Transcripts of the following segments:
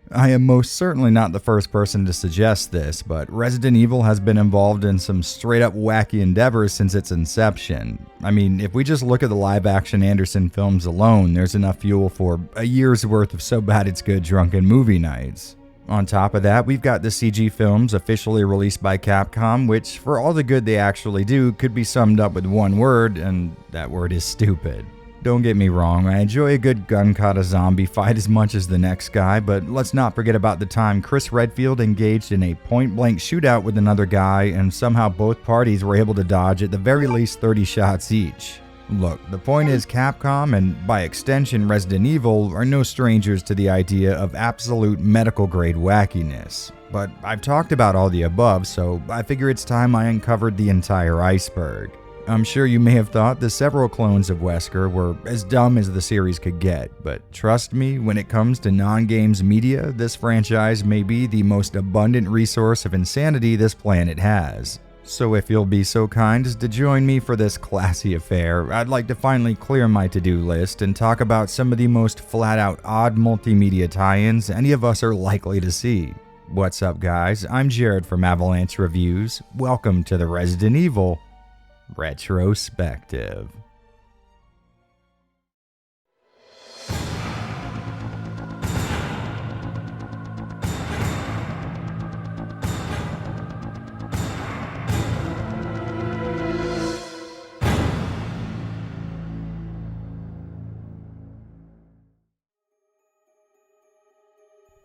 I am most certainly not the first person to suggest this, but Resident Evil has been involved in some straight up wacky endeavors since its inception. I mean, if we just look at the live action Anderson films alone, there's enough fuel for a year's worth of so bad it's good drunken movie nights. On top of that, we've got the CG films officially released by Capcom, which, for all the good they actually do, could be summed up with one word, and that word is stupid. Don't get me wrong, I enjoy a good gun-kata zombie fight as much as the next guy, but let's not forget about the time Chris Redfield engaged in a point-blank shootout with another guy, and somehow both parties were able to dodge at the very least 30 shots each. Look, the point is Capcom, and by extension Resident Evil, are no strangers to the idea of absolute medical-grade wackiness. But I've talked about all the above, so I figure it's time I uncovered the entire iceberg. I'm sure you may have thought the several clones of Wesker were as dumb as the series could get, but trust me, when it comes to non-games media, this franchise may be the most abundant resource of insanity this planet has. So if you'll be so kind as to join me for this classy affair, I'd like to finally clear my to-do list and talk about some of the most flat-out odd multimedia tie-ins any of us are likely to see. What's up, guys? I'm Jared from Avalanche Reviews. Welcome to the Resident Evil Retrospective.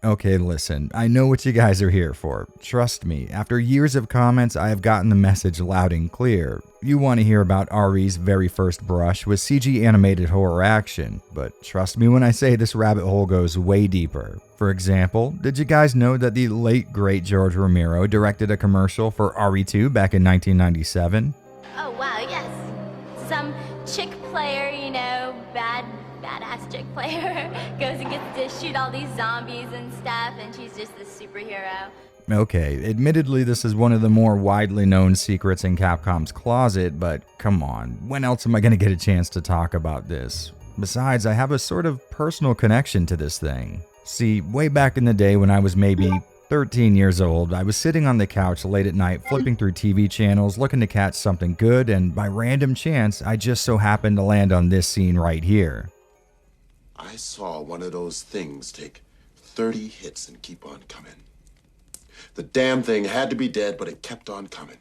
Okay, listen, I know what you guys are here for. Trust me, after years of comments, I have gotten the message loud and clear. You want to hear about RE's very first brush with CG animated horror action, but trust me when I say this rabbit hole goes way deeper. For example, did you guys know that the late great George Romero directed a commercial for RE2 back in 1997? Oh wow, yes. Some chick player, badass chick player, goes and gets to shoot all these zombies and stuff, and she's just this superhero. Okay, admittedly this is one of the more widely known secrets in Capcom's closet, but come on, when else am I going to get a chance to talk about this? Besides, I have a sort of personal connection to this thing. See, way back in the day when I was maybe 13 years old, I was sitting on the couch late at night flipping through TV channels looking to catch something good, and by random chance, I just so happened to land on this scene right here. I saw one of those things take 30 hits and keep on coming. The damn thing had to be dead, but it kept on coming.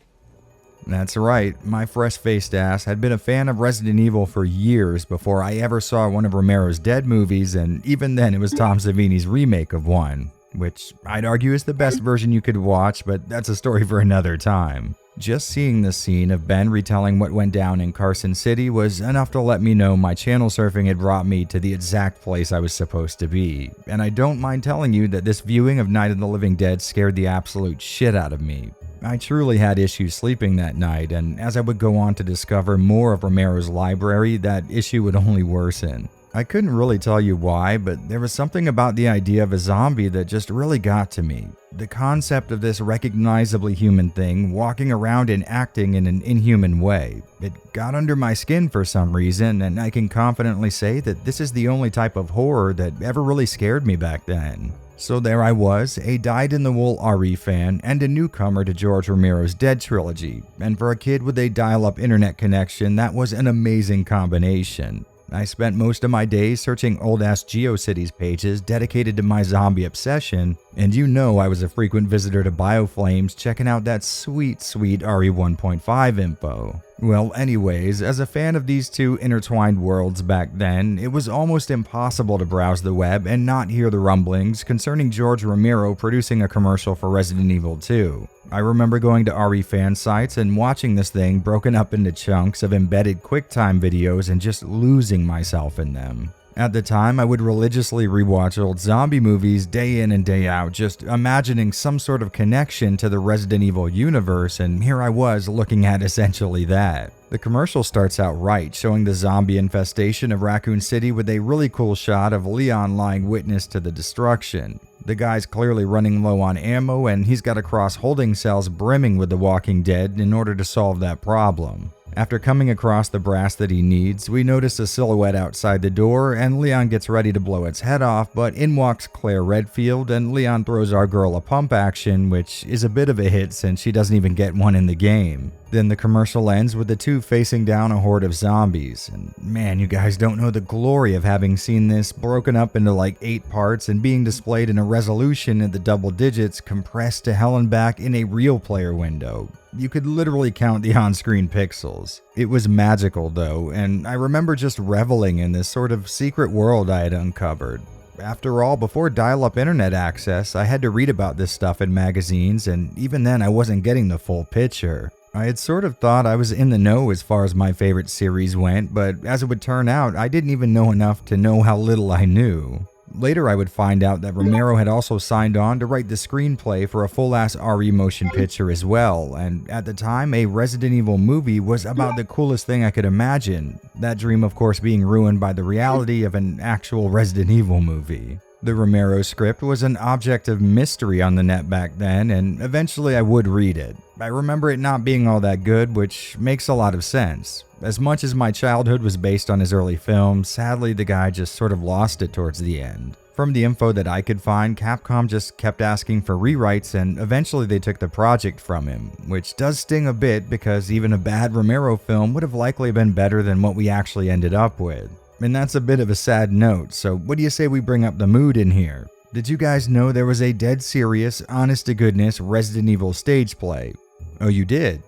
That's right, my fresh-faced ass had been a fan of Resident Evil for years before I ever saw one of Romero's Dead movies, and even then it was Tom Savini's remake of one, which I'd argue is the best version you could watch, but that's a story for another time. Just seeing the scene of Ben retelling what went down in Carson City was enough to let me know my channel surfing had brought me to the exact place I was supposed to be, and I don't mind telling you that this viewing of Night of the Living Dead scared the absolute shit out of me. I truly had issues sleeping that night, and as I would go on to discover more of Romero's library, that issue would only worsen. I couldn't really tell you why, but there was something about the idea of a zombie that just really got to me. The concept of this recognizably human thing walking around and acting in an inhuman way. It got under my skin for some reason, and I can confidently say that this is the only type of horror that ever really scared me back then. So there I was, a dyed-in-the-wool RE fan and a newcomer to George Romero's Dead trilogy, and for a kid with a dial-up internet connection, that was an amazing combination. I spent most of my days searching old-ass GeoCities pages dedicated to my zombie obsession, and you know I was a frequent visitor to BioFlames checking out that sweet RE 1.5 info. Well, anyways, as a fan of these two intertwined worlds back then, it was almost impossible to browse the web and not hear the rumblings concerning George Romero producing a commercial for Resident Evil 2. I remember going to RE fan sites and watching this thing broken up into chunks of embedded QuickTime videos and just losing myself in them. At the time, I would religiously rewatch old zombie movies day in and day out, just imagining some sort of connection to the Resident Evil universe, and here I was looking at essentially that. The commercial starts out right, showing the zombie infestation of Raccoon City with a really cool shot of Leon lying witness to the destruction. The guy's clearly running low on ammo, and he's got to cross holding cells brimming with the Walking Dead in order to solve that problem. After coming across the brass that he needs, we notice a silhouette outside the door, and Leon gets ready to blow its head off, but in walks Claire Redfield, and Leon throws our girl a pump action, which is a bit of a hit since she doesn't even get one in the game. Then the commercial ends with the two facing down a horde of zombies, and man, you guys don't know the glory of having seen this broken up into like 8 parts and being displayed in a resolution in the double digits compressed to hell and back in a real player window. You could literally count the on-screen pixels. It was magical though, and I remember just reveling in this sort of secret world I had uncovered. After all, before dial-up internet access, I had to read about this stuff in magazines, and even then I wasn't getting the full picture. I had sort of thought I was in the know as far as my favorite series went, but as it would turn out, I didn't even know enough to know how little I knew. Later I would find out that Romero had also signed on to write the screenplay for a full-ass RE motion picture as well, and at the time, a Resident Evil movie was about the coolest thing I could imagine. That dream of course being ruined by the reality of an actual Resident Evil movie. The Romero script was an object of mystery on the net back then, and eventually I would read it. I remember it not being all that good, which makes a lot of sense. As much as my childhood was based on his early films, sadly the guy just sort of lost it towards the end. From the info that I could find, Capcom just kept asking for rewrites, and eventually they took the project from him, which does sting a bit because even a bad Romero film would have likely been better than what we actually ended up with. And that's a bit of a sad note, so what do you say we bring up the mood in here? Did you guys know there was a dead serious, honest-to-goodness Resident Evil stage play? Oh, you did?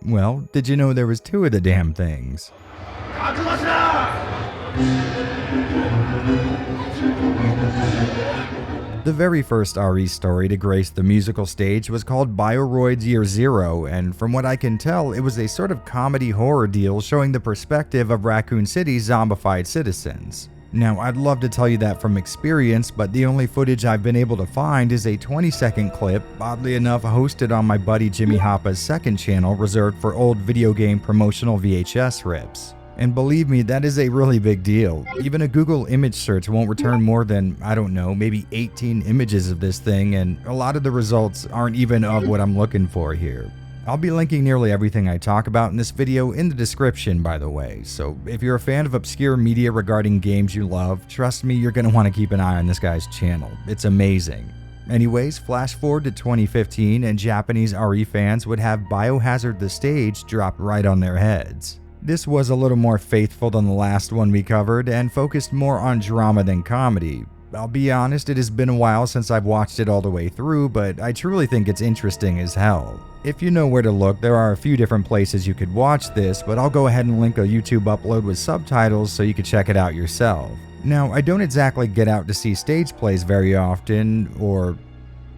Well, did you know there was 2 of the damn things? The very first RE story to grace the musical stage was called Bioroid's Year Zero, and from what I can tell, it was a sort of comedy horror deal showing the perspective of Raccoon City's zombified citizens. Now, I'd love to tell you that from experience, but the only footage I've been able to find is a 20-second clip, oddly enough hosted on my buddy Jimmy Hoppa's second channel reserved for old video game promotional VHS rips. And believe me, that is a really big deal. Even a Google image search won't return more than, I don't know, maybe 18 images of this thing, and a lot of the results aren't even of what I'm looking for here. I'll be linking nearly everything I talk about in this video in the description, by the way, so if you're a fan of obscure media regarding games you love, trust me, you're going to want to keep an eye on this guy's channel. It's amazing. Anyways, flash forward to 2015 and Japanese RE fans would have Biohazard the stage drop right on their heads. This was a little more faithful than the last one we covered and focused more on drama than comedy. I'll be honest, it has been a while since I've watched it all the way through, but I truly think it's interesting as hell. If you know where to look, there are a few different places you could watch this, but I'll go ahead and link a YouTube upload with subtitles so you can check it out yourself. Now, I don't exactly get out to see stage plays very often, or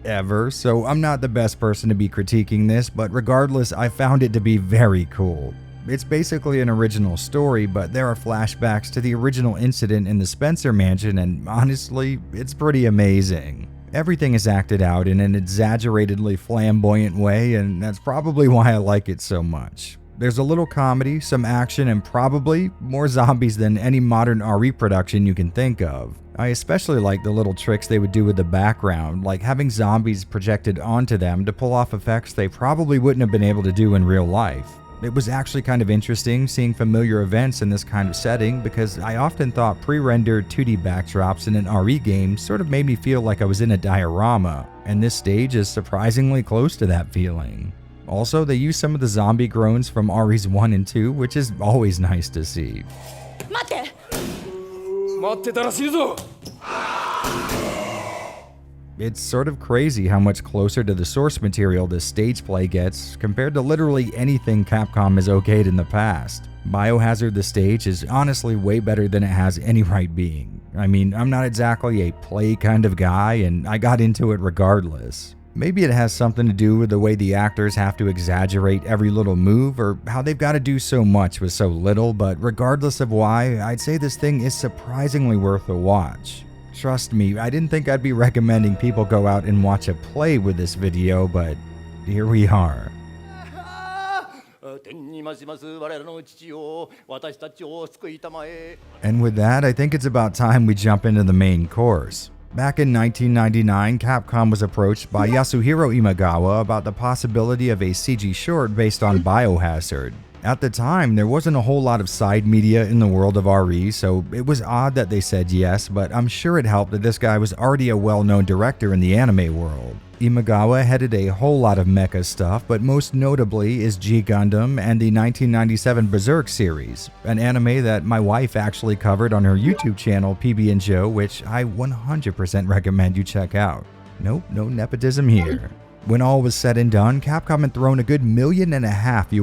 ever, so I'm not the best person to be critiquing this, but regardless, I found it to be very cool. It's basically an original story, but there are flashbacks to the original incident in the Spencer mansion, and honestly, it's pretty amazing. Everything is acted out in an exaggeratedly flamboyant way, and that's probably why I like it so much. There's a little comedy, some action, and probably more zombies than any modern RE production you can think of. I especially like the little tricks they would do with the background, like having zombies projected onto them to pull off effects they probably wouldn't have been able to do in real life. It was actually kind of interesting seeing familiar events in this kind of setting because I often thought pre-rendered 2D backdrops in an RE game sort of made me feel like I was in a diorama, and this stage is surprisingly close to that feeling. Also, they use some of the zombie groans from REs 1 and 2, which is always nice to see. It's sort of crazy how much closer to the source material this stage play gets compared to literally anything Capcom has okayed in the past. Biohazard the stage is honestly way better than it has any right being. I mean, I'm not exactly a play kind of guy, and I got into it regardless. Maybe it has something to do with the way the actors have to exaggerate every little move, or how they've got to do so much with so little, but regardless of why, I'd say this thing is surprisingly worth a watch. Trust me, I didn't think I'd be recommending people go out and watch a play with this video, but here we are. And with that, I think it's about time we jump into the main course. Back in 1999, Capcom was approached by Yasuhiro Imagawa about the possibility of a CG short based on Biohazard. At the time, there wasn't a whole lot of side media in the world of RE, so it was odd that they said yes, but I'm sure it helped that this guy was already a well-known director in the anime world. Imagawa headed a whole lot of mecha stuff, but most notably is G Gundam and the 1997 Berserk series, an anime that my wife actually covered on her YouTube channel PB & Joe, which I 100% recommend you check out. Nope, no nepotism here. When all was said and done, Capcom had thrown a good $1.5 million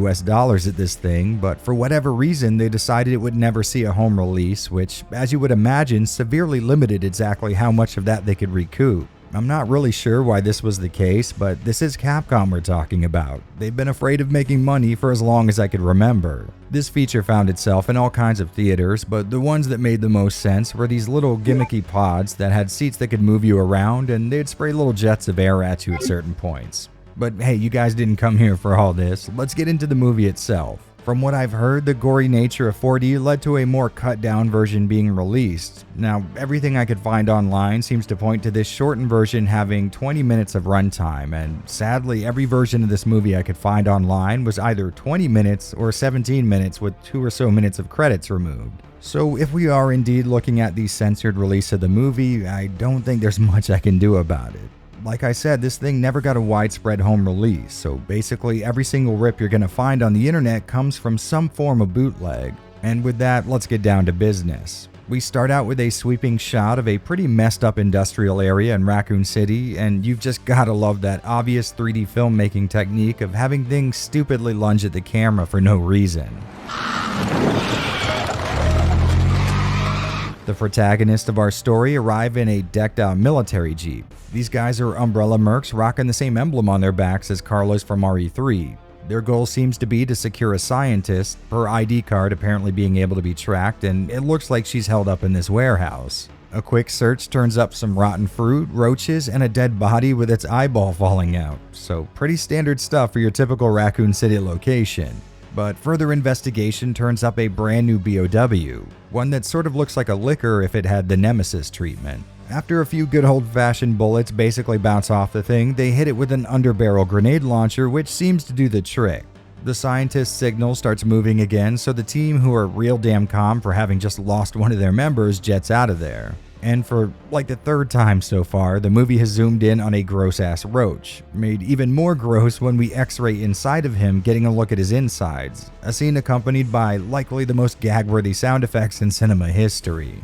US at this thing, but for whatever reason, they decided it would never see a home release, which, as you would imagine, severely limited exactly how much of that they could recoup. I'm not really sure why this was the case, but this is Capcom we're talking about. They've been afraid of making money for as long as I could remember. This feature found itself in all kinds of theaters, but the ones that made the most sense were these little gimmicky pods that had seats that could move you around, and they'd spray little jets of air at you at certain points. But hey, you guys didn't come here for all this. Let's get into the movie itself. From what I've heard, the gory nature of 4D led to a more cut-down version being released. Now, everything I could find online seems to point to this shortened version having 20 minutes of runtime, and sadly, every version of this movie I could find online was either 20 minutes or 17 minutes with 2 or so minutes of credits removed. So if we are indeed looking at the censored release of the movie, I don't think there's much I can do about it. Like I said, this thing never got a widespread home release, so basically every single rip you're gonna find on the internet comes from some form of bootleg. And with that, let's get down to business. We start out with a sweeping shot of a pretty messed up industrial area in Raccoon City, and you've just gotta love that obvious 3D filmmaking technique of having things stupidly lunge at the camera for no reason. The protagonists of our story arrive in a decked-out military jeep. These guys are Umbrella Mercs rocking the same emblem on their backs as Carlos from RE3. Their goal seems to be to secure a scientist, her ID card apparently being able to be tracked, and it looks like she's held up in this warehouse. A quick search turns up some rotten fruit, roaches, and a dead body with its eyeball falling out. So pretty standard stuff for your typical Raccoon City location. But further investigation turns up a brand new BOW, one that sort of looks like a liquor if it had the Nemesis treatment. After a few good old-fashioned bullets basically bounce off the thing, they hit it with an underbarrel grenade launcher, which seems to do the trick. The scientist's signal starts moving again, so the team, who are real damn calm for having just lost one of their members, jets out of there. And for like the third time so far, the movie has zoomed in on a gross-ass roach, made even more gross when we x-ray inside of him, getting a look at his insides, a scene accompanied by likely the most gag-worthy sound effects in cinema history.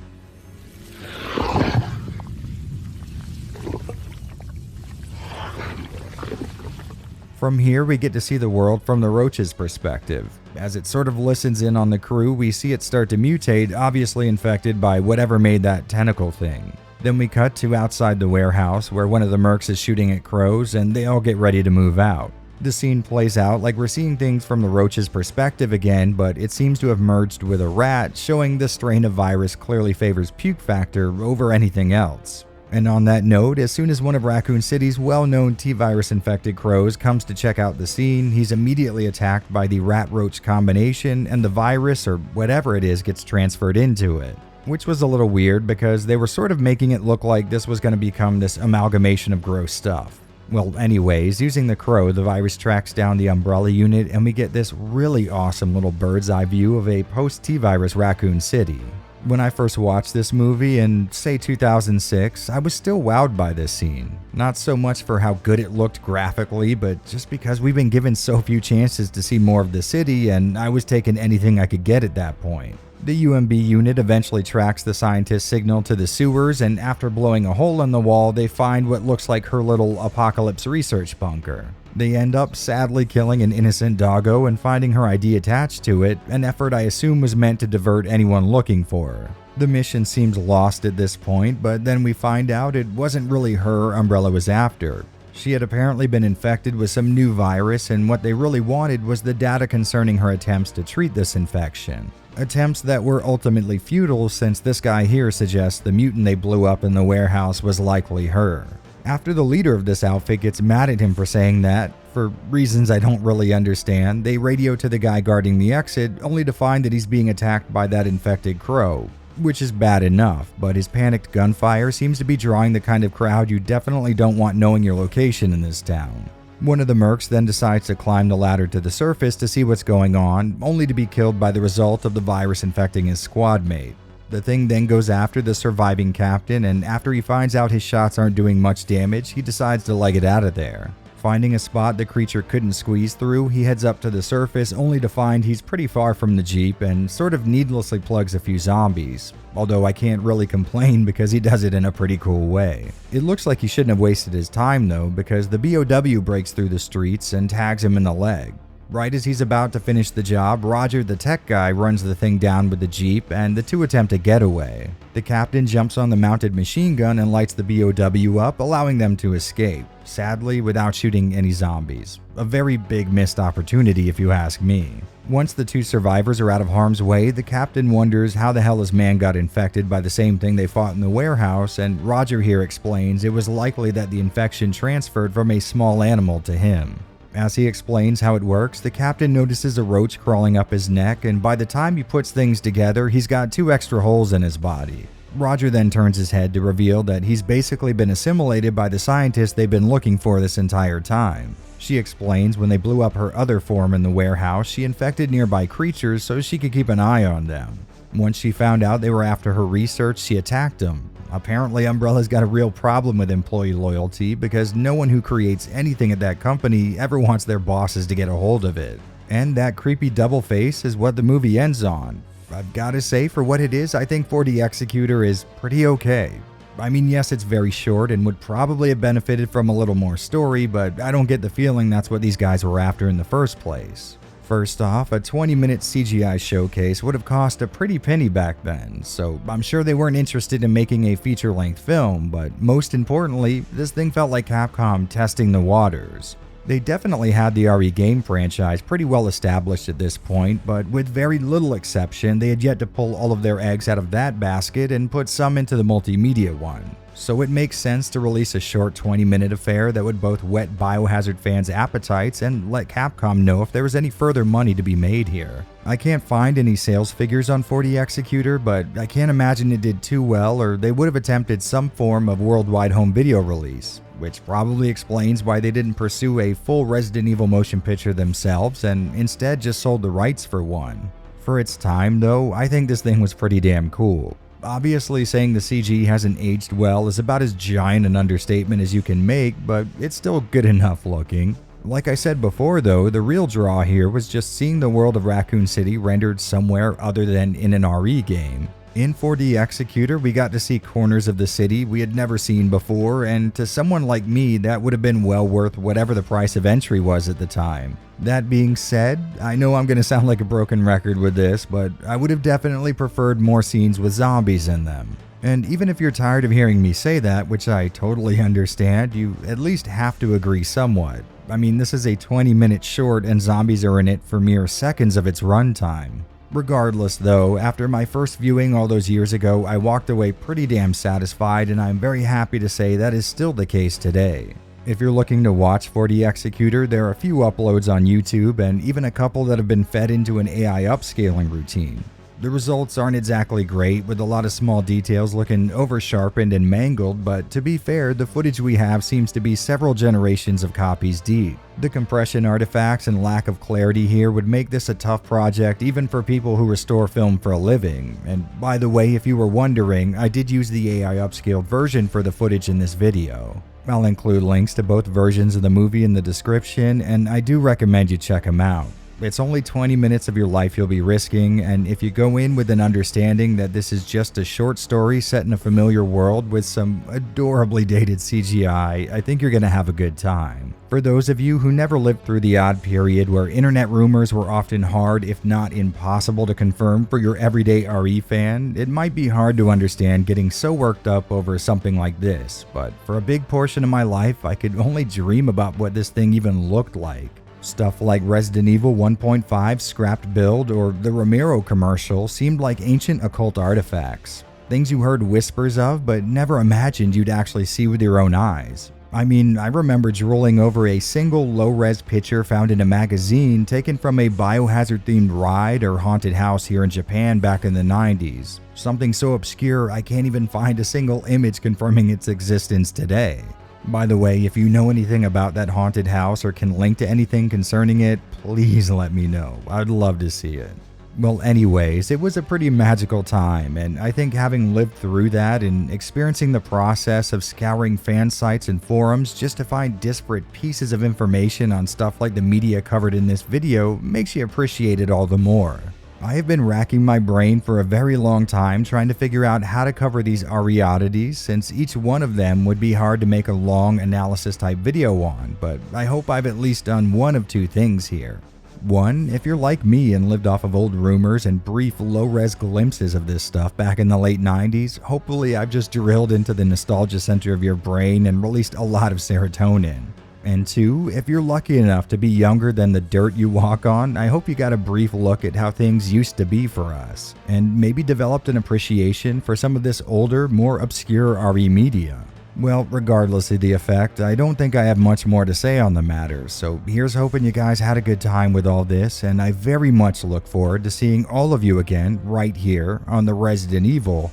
From here, we get to see the world from the roach's perspective. As it sort of listens in on the crew, we see it start to mutate, obviously infected by whatever made that tentacle thing. Then we cut to outside the warehouse, where one of the mercs is shooting at crows, and they all get ready to move out. The scene plays out like we're seeing things from the roach's perspective again, but it seems to have merged with a rat, showing the strain of virus clearly favors puke factor over anything else. And on that note, as soon as one of Raccoon City's well-known T-virus infected crows comes to check out the scene, he's immediately attacked by the rat-roach combination, and the virus, or whatever it is, gets transferred into it. Which was a little weird because they were sort of making it look like this was going to become this amalgamation of gross stuff. Well, anyways, using the crow, the virus tracks down the Umbrella unit, and we get this really awesome little bird's eye view of a post-T-virus Raccoon City. When I first watched this movie in, say, 2006, I was still wowed by this scene. Not so much for how good it looked graphically, but just because we've been given so few chances to see more of the city, and I was taking anything I could get at that point. The UMB unit eventually tracks the scientist's signal to the sewers, and after blowing a hole in the wall, they find what looks like her little apocalypse research bunker. They end up sadly killing an innocent doggo and finding her ID attached to it, an effort I assume was meant to divert anyone looking for her. The mission seems lost at this point, but then we find out it wasn't really her Umbrella was after. She had apparently been infected with some new virus, and what they really wanted was the data concerning her attempts to treat this infection. Attempts that were ultimately futile, since this guy here suggests the mutant they blew up in the warehouse was likely her. After the leader of this outfit gets mad at him for saying that, for reasons I don't really understand, they radio to the guy guarding the exit, only to find that he's being attacked by that infected crow. Which is bad enough, but his panicked gunfire seems to be drawing the kind of crowd you definitely don't want knowing your location in this town. One of the mercs then decides to climb the ladder to the surface to see what's going on, only to be killed by the result of the virus infecting his squad mate. The thing then goes after the surviving captain, and after he finds out his shots aren't doing much damage, he decides to leg it out of there. Finding a spot the creature couldn't squeeze through, he heads up to the surface only to find he's pretty far from the Jeep and sort of needlessly plugs a few zombies. Although I can't really complain because he does it in a pretty cool way. It looks like he shouldn't have wasted his time though, because the BOW breaks through the streets and tags him in the leg. Right as he's about to finish the job, Roger the tech guy runs the thing down with the Jeep and the two attempt a getaway. The captain jumps on the mounted machine gun and lights the BOW up, allowing them to escape, sadly without shooting any zombies. A very big missed opportunity if you ask me. Once the two survivors are out of harm's way, the captain wonders how the hell his man got infected by the same thing they fought in the warehouse, and Roger here explains it was likely that the infection transferred from a small animal to him. As he explains how it works, the captain notices a roach crawling up his neck, and by the time he puts things together, he's got 2 extra holes in his body. Roger then turns his head to reveal that he's basically been assimilated by the scientists they've been looking for this entire time. She explains when they blew up her other form in the warehouse, she infected nearby creatures so she could keep an eye on them. Once she found out they were after her research, she attacked them. Apparently, Umbrella's got a real problem with employee loyalty because no one who creates anything at that company ever wants their bosses to get a hold of it. And that creepy double face is what the movie ends on. I've gotta say, for what it is, I think 4D Executor is pretty okay. I mean, yes, it's very short and would probably have benefited from a little more story, but I don't get the feeling that's what these guys were after in the first place. First off, a 20-minute CGI showcase would have cost a pretty penny back then, so I'm sure they weren't interested in making a feature-length film, but most importantly, this thing felt like Capcom testing the waters. They definitely had the RE game franchise pretty well established at this point, but with very little exception, they had yet to pull all of their eggs out of that basket and put some into the multimedia one. So it makes sense to release a short 20-minute affair that would both whet Biohazard fans' appetites and let Capcom know if there was any further money to be made here. I can't find any sales figures on 4D Executor, but I can't imagine it did too well, or they would have attempted some form of worldwide home video release, which probably explains why they didn't pursue a full Resident Evil motion picture themselves and instead just sold the rights for one. For its time though, I think this thing was pretty damn cool. Obviously, saying the CG hasn't aged well is about as giant an understatement as you can make, but it's still good enough looking. Like I said before though, the real draw here was just seeing the world of Raccoon City rendered somewhere other than in an RE game. In 4D Executor, we got to see corners of the city we had never seen before, and to someone like me, that would have been well worth whatever the price of entry was at the time. That being said, I know I'm going to sound like a broken record with this, but I would have definitely preferred more scenes with zombies in them. And even if you're tired of hearing me say that, which I totally understand, you at least have to agree somewhat. I mean, this is a 20-minute short and zombies are in it for mere seconds of its runtime. Regardless though, after my first viewing all those years ago, I walked away pretty damn satisfied, and I'm very happy to say that is still the case today. If you're looking to watch 4D Executor, there are a few uploads on YouTube and even a couple that have been fed into an AI upscaling routine. The results aren't exactly great, with a lot of small details looking over-sharpened and mangled, but to be fair, the footage we have seems to be several generations of copies deep. The compression artifacts and lack of clarity here would make this a tough project even for people who restore film for a living. And by the way, if you were wondering, I did use the AI upscaled version for the footage in this video. I'll include links to both versions of the movie in the description, and I do recommend you check them out. It's only 20 minutes of your life you'll be risking, and if you go in with an understanding that this is just a short story set in a familiar world with some adorably dated CGI, I think you're gonna have a good time. For those of you who never lived through the odd period where internet rumors were often hard, if not impossible to confirm for your everyday RE fan, it might be hard to understand getting so worked up over something like this, but for a big portion of my life, I could only dream about what this thing even looked like. Stuff like Resident Evil 1.5 scrapped build or the Romero commercial seemed like ancient occult artifacts. Things you heard whispers of but never imagined you'd actually see with your own eyes. I mean, I remember drooling over a single low-res picture found in a magazine taken from a Biohazard-themed ride or haunted house here in Japan back in the 90s. Something so obscure I can't even find a single image confirming its existence today. By the way, if you know anything about that haunted house or can link to anything concerning it, please let me know. I'd love to see it. Well, anyways, it was a pretty magical time, and I think having lived through that and experiencing the process of scouring fan sites and forums just to find disparate pieces of information on stuff like the media covered in this video makes you appreciate it all the more. I have been racking my brain for a very long time trying to figure out how to cover these RE oddities, since each one of them would be hard to make a long analysis type video on, but I hope I've at least done one of two things here. One, if you're like me and lived off of old rumors and brief low-res glimpses of this stuff back in the late 90s, hopefully I've just drilled into the nostalgia center of your brain and released a lot of serotonin. And two, if you're lucky enough to be younger than the dirt you walk on, I hope you got a brief look at how things used to be for us, and maybe developed an appreciation for some of this older, more obscure RE media. Well, regardless of the effect, I don't think I have much more to say on the matter, so here's hoping you guys had a good time with all this, and I very much look forward to seeing all of you again right here on the Resident Evil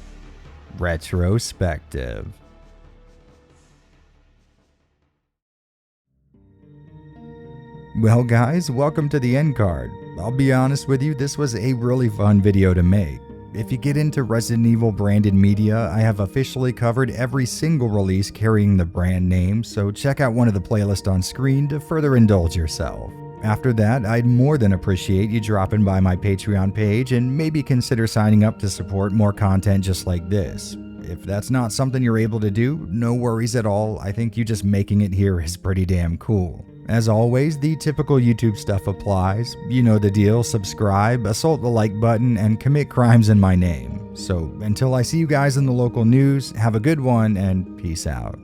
Retrospective. Well guys, welcome to the end card. I'll be honest with you, this was a really fun video to make. If you get into Resident Evil branded media, I have officially covered every single release carrying the brand name, so check out one of the playlists on screen to further indulge yourself. After that, I'd more than appreciate you dropping by my Patreon page and maybe consider signing up to support more content just like this. If that's not something you're able to do, no worries at all. I think you just making it here is pretty damn cool. As always, the typical YouTube stuff applies. You know the deal, subscribe, assault the like button, and commit crimes in my name. So until I see you guys in the local news, have a good one and peace out.